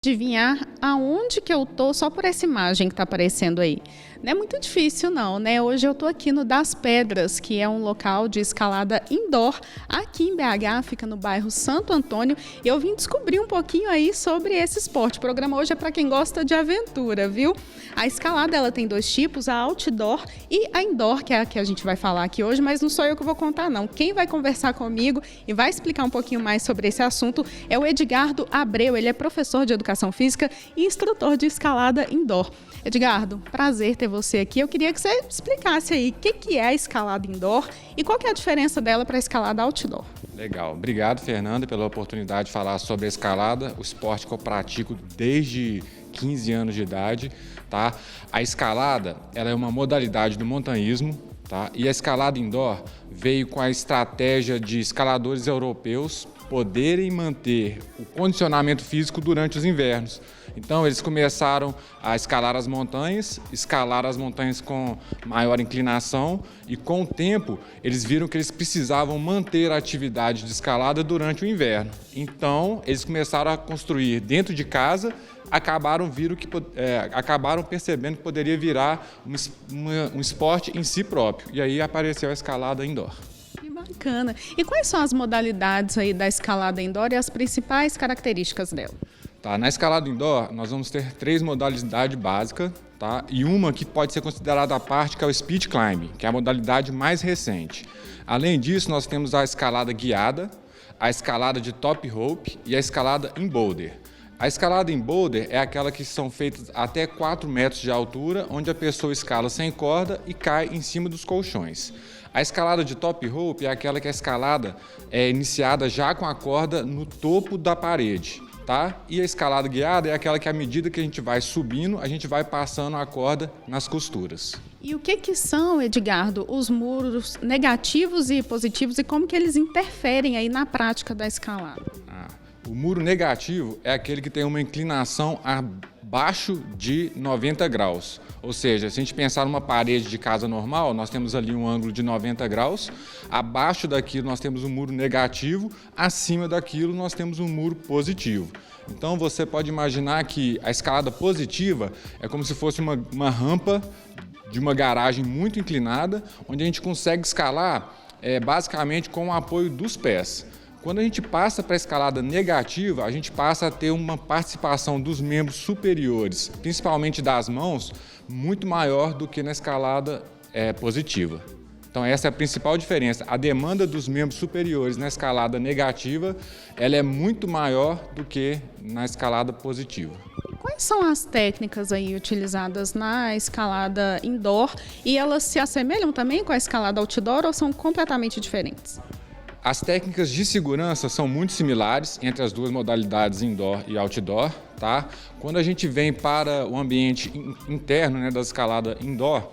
Adivinhar aonde que eu tô só por essa imagem que está aparecendo aí. Não é muito difícil não, né? Hoje eu tô aqui no Das Pedras, que é um local de escalada indoor aqui em BH, fica no bairro Santo Antônio, e eu vim descobrir um pouquinho aí sobre esse esporte. O programa hoje é para quem gosta de aventura, viu? A escalada ela tem dois tipos, a outdoor e a indoor, que é a que a gente vai falar aqui hoje, mas não sou eu que vou contar não. Quem vai conversar comigo e vai explicar um pouquinho mais sobre esse assunto é o Edgardo Abreu. Ele é professor de educação física e instrutor de escalada indoor. Edgardo, prazer ter você aqui. Eu queria que você explicasse aí o que é a escalada indoor e qual que é a diferença dela para a escalada outdoor. Legal. Obrigado, Fernanda, pela oportunidade de falar sobre a escalada, o esporte que eu pratico desde 15 anos de idade. Tá? A escalada ela é uma modalidade do montanhismo, tá? E a escalada indoor veio com a estratégia de escaladores europeus poderem manter o condicionamento físico durante os invernos. Então eles começaram a escalar as montanhas com maior inclinação e com o tempo eles viram que eles precisavam manter a atividade de escalada durante o inverno. Então eles começaram a construir dentro de casa, acabaram percebendo que poderia virar um esporte em si próprio. E aí apareceu a escalada indoor. Que bacana. E quais são as modalidades aí da escalada indoor e as principais características dela? Tá, na escalada indoor, nós vamos ter 3 modalidades básicas, tá? E uma que pode ser considerada à parte, que é o speed climbing, que é a modalidade mais recente. Além disso, nós temos a escalada guiada, a escalada de top rope e a escalada em boulder. A escalada em boulder é aquela que são feitas até 4 metros de altura, onde a pessoa escala sem corda e cai em cima dos colchões. A escalada de top rope é aquela que a escalada é iniciada já com a corda no topo da parede. Tá? E a escalada guiada é aquela que, à medida que a gente vai subindo, a gente vai passando a corda nas costuras. E o que são, Edgardo, os muros negativos e positivos e como que eles interferem aí na prática da escalada? O muro negativo é aquele que tem uma inclinação abaixo de 90 graus. Ou seja, se a gente pensar numa parede de casa normal, nós temos ali um ângulo de 90 graus. Abaixo daquilo nós temos um muro negativo, acima daquilo nós temos um muro positivo. Então você pode imaginar que a escalada positiva é como se fosse uma rampa de uma garagem muito inclinada, onde a gente consegue escalar basicamente com o apoio dos pés. Quando a gente passa para a escalada negativa, a gente passa a ter uma participação dos membros superiores, principalmente das mãos, muito maior do que na escalada positiva. Então essa é a principal diferença. A demanda dos membros superiores na escalada negativa, ela é muito maior do que na escalada positiva. Quais são as técnicas aí utilizadas na escalada indoor e elas se assemelham também com a escalada outdoor ou são completamente diferentes? As técnicas de segurança são muito similares entre as duas modalidades indoor e outdoor. Tá? Quando a gente vem para o ambiente interno, né, da escalada indoor,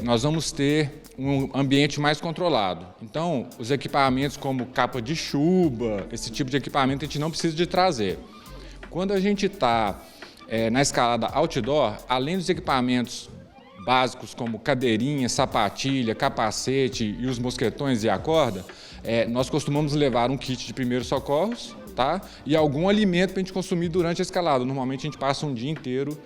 nós vamos ter um ambiente mais controlado. Então, os equipamentos como capa de chuva, esse tipo de equipamento a gente não precisa de trazer. Quando a gente está na escalada outdoor, além dos equipamentos básicos como cadeirinha, sapatilha, capacete e os mosquetões e a corda, nós costumamos levar um kit de primeiros socorros, tá? E algum alimento para a gente consumir durante a escalada. Normalmente a gente passa um dia inteiro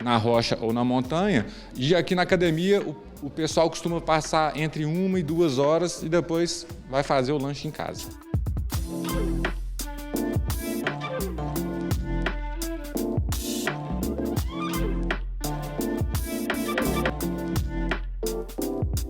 na rocha ou na montanha e aqui na academia o pessoal costuma passar entre 1 e 2 horas e depois vai fazer o lanche em casa.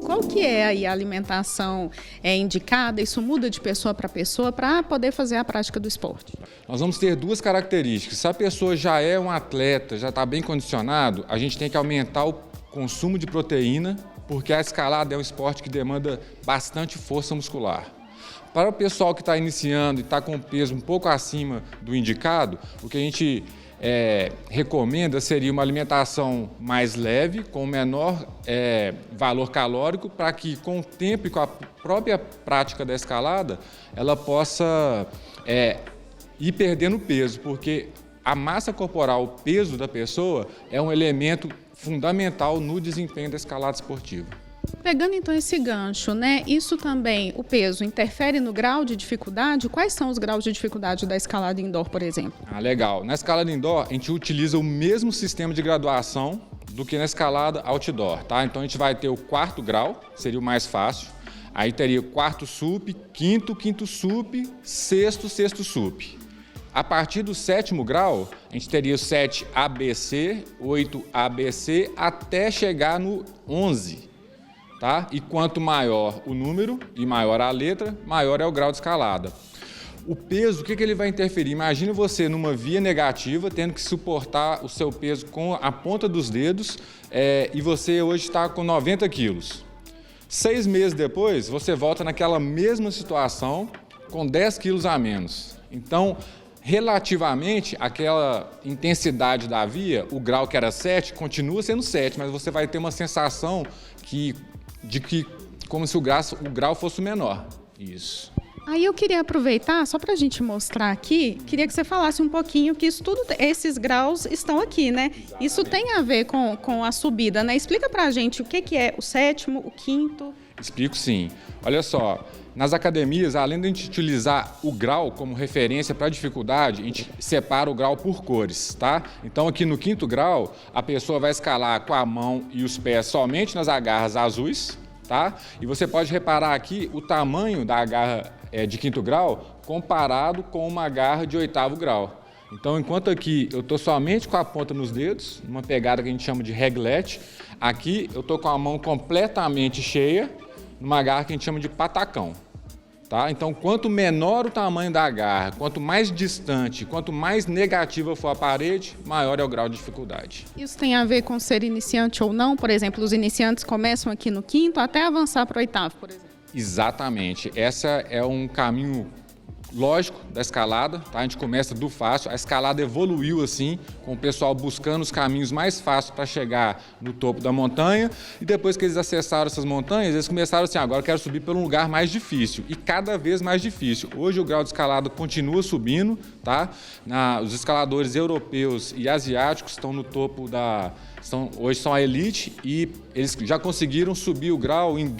Qual que é aí a alimentação indicada? Isso muda de pessoa para pessoa para poder fazer a prática do esporte? Nós vamos ter 2 características. Se a pessoa já é um atleta, já está bem condicionado, a gente tem que aumentar o consumo de proteína, porque a escalada é um esporte que demanda bastante força muscular. Para o pessoal que está iniciando e está com um peso um pouco acima do indicado, o que a gente recomenda seria uma alimentação mais leve, com menor valor calórico, para que com o tempo e com a própria prática da escalada, ela possa ir perdendo peso, porque a massa corporal, o peso da pessoa, é um elemento fundamental no desempenho da escalada esportiva. Pegando então esse gancho, né? Isso também, o peso, interfere no grau de dificuldade? Quais são os graus de dificuldade da escalada indoor, por exemplo? Legal. Na escalada indoor, a gente utiliza o mesmo sistema de graduação do que na escalada outdoor, tá? Então a gente vai ter o 4º grau, seria o mais fácil. Aí teria o 4º sup, 5º sup, 6º sup. A partir do 7º grau, a gente teria o 7 ABC, 8 ABC, até chegar no 11. Tá? E quanto maior o número e maior a letra, maior é o grau de escalada. O peso, o que ele vai interferir? Imagine você numa via negativa, tendo que suportar o seu peso com a ponta dos dedos e você hoje está com 90 quilos. 6 meses depois, você volta naquela mesma situação com 10 quilos a menos. Então, relativamente àquela intensidade da via, o grau que era 7 continua sendo 7, mas você vai ter uma sensação de que como se o grau fosse menor. Isso. Aí eu queria aproveitar, só para a gente mostrar aqui, queria que você falasse um pouquinho que esses graus estão aqui, né? Exatamente. Isso tem a ver com a subida, né? Explica para a gente o que é o 7º, o 5º. Explico sim. Olha só, nas academias, além de a gente utilizar o grau como referência para a dificuldade, a gente separa o grau por cores, tá? Então aqui no 5º grau, a pessoa vai escalar com a mão e os pés somente nas agarras azuis, tá? E você pode reparar aqui o tamanho da agarra de 5º grau comparado com uma agarra de 8º grau. Então, enquanto aqui eu estou somente com a ponta nos dedos, uma pegada que a gente chama de reglete, aqui eu estou com a mão completamente cheia, numa garra que a gente chama de patacão. Tá? Então, quanto menor o tamanho da garra, quanto mais distante, quanto mais negativa for a parede, maior é o grau de dificuldade. Isso tem a ver com ser iniciante ou não? Por exemplo, os iniciantes começam aqui no 5º até avançar para o 8º, por exemplo? Exatamente. Esse é um caminho lógico da escalada, tá? A gente começa do fácil, a escalada evoluiu assim, com o pessoal buscando os caminhos mais fáceis para chegar no topo da montanha, e depois que eles acessaram essas montanhas, eles começaram assim, agora eu quero subir por um lugar mais difícil, e cada vez mais difícil. Hoje o grau de escalada continua subindo, tá? Os escaladores europeus e asiáticos estão no topo hoje são a elite, e eles já conseguiram subir o grau em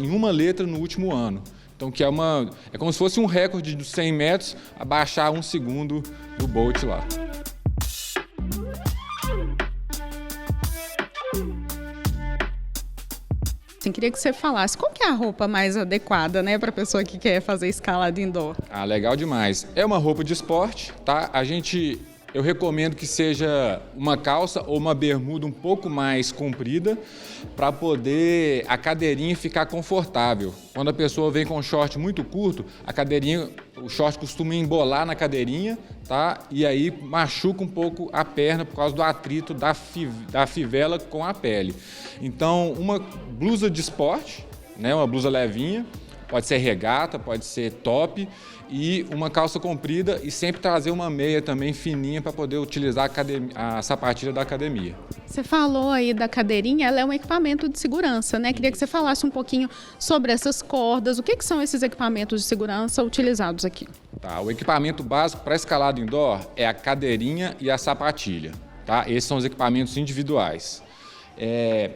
uma letra no último ano. Então, é como se fosse um recorde de 100 metros, abaixar 1 segundo do Bolt lá. Queria que você falasse, qual que é a roupa mais adequada, né, para a pessoa que quer fazer escalada indoor? Legal demais. É uma roupa de esporte, tá? Eu recomendo que seja uma calça ou uma bermuda um pouco mais comprida para poder a cadeirinha ficar confortável. Quando a pessoa vem com um short muito curto, o short costuma embolar na cadeirinha, tá? E aí machuca um pouco a perna por causa do atrito da fivela com a pele. Então, uma blusa de esporte, né? Uma blusa levinha, pode ser regata, pode ser top, e uma calça comprida, e sempre trazer uma meia também fininha para poder utilizar a sapatilha da academia. Você falou aí da cadeirinha, ela é um equipamento de segurança, né? Queria que você falasse um pouquinho sobre essas cordas, o que são esses equipamentos de segurança utilizados aqui? Tá, o equipamento básico para escalada indoor é a cadeirinha e a sapatilha, tá? Esses são os equipamentos individuais.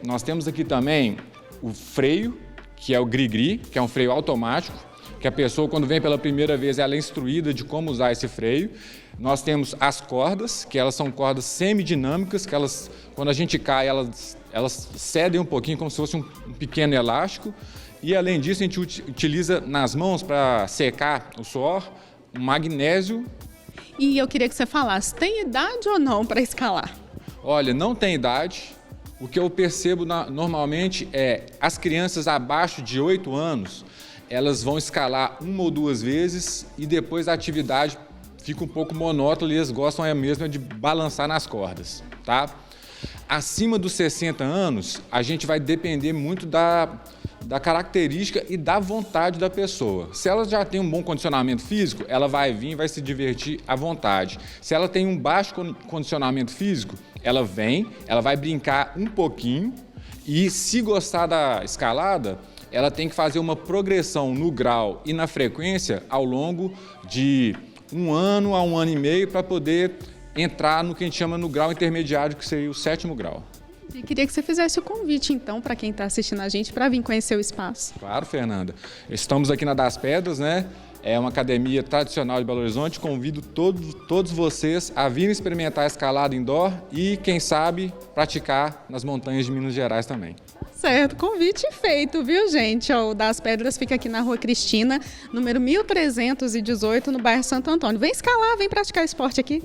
Nós temos aqui também o freio, que é o gri-gri, que é um freio automático, que a pessoa, quando vem pela primeira vez, ela é instruída de como usar esse freio. Nós temos as cordas, que elas são cordas semidinâmicas, que quando a gente cai, elas cedem um pouquinho, como se fosse um pequeno elástico. E, além disso, a gente utiliza nas mãos, para secar o suor, um magnésio. E eu queria que você falasse, tem idade ou não para escalar? Olha, não tem idade. O que eu percebo normalmente é as crianças abaixo de 8 anos, elas vão escalar 1 ou 2 vezes e depois a atividade fica um pouco monótona e eles gostam mesmo de balançar nas cordas, tá? Acima dos 60 anos, a gente vai depender muito da característica e da vontade da pessoa. Se ela já tem um bom condicionamento físico, ela vai vir e vai se divertir à vontade. Se ela tem um baixo condicionamento físico, ela vai brincar um pouquinho e, se gostar da escalada, ela tem que fazer uma progressão no grau e na frequência ao longo de 1 ano a 1 ano e meio para poder entrar no que a gente chama no grau intermediário, que seria o 7º grau. E queria que você fizesse o convite, então, para quem está assistindo a gente, para vir conhecer o espaço. Claro, Fernanda. Estamos aqui na Das Pedras, né? É uma academia tradicional de Belo Horizonte. Convido todos vocês a virem experimentar a escalada indoor e, quem sabe, praticar nas montanhas de Minas Gerais também. Certo, convite feito, viu, gente? O Das Pedras fica aqui na Rua Cristina, número 1318, no bairro Santo Antônio. Vem escalar, vem praticar esporte aqui.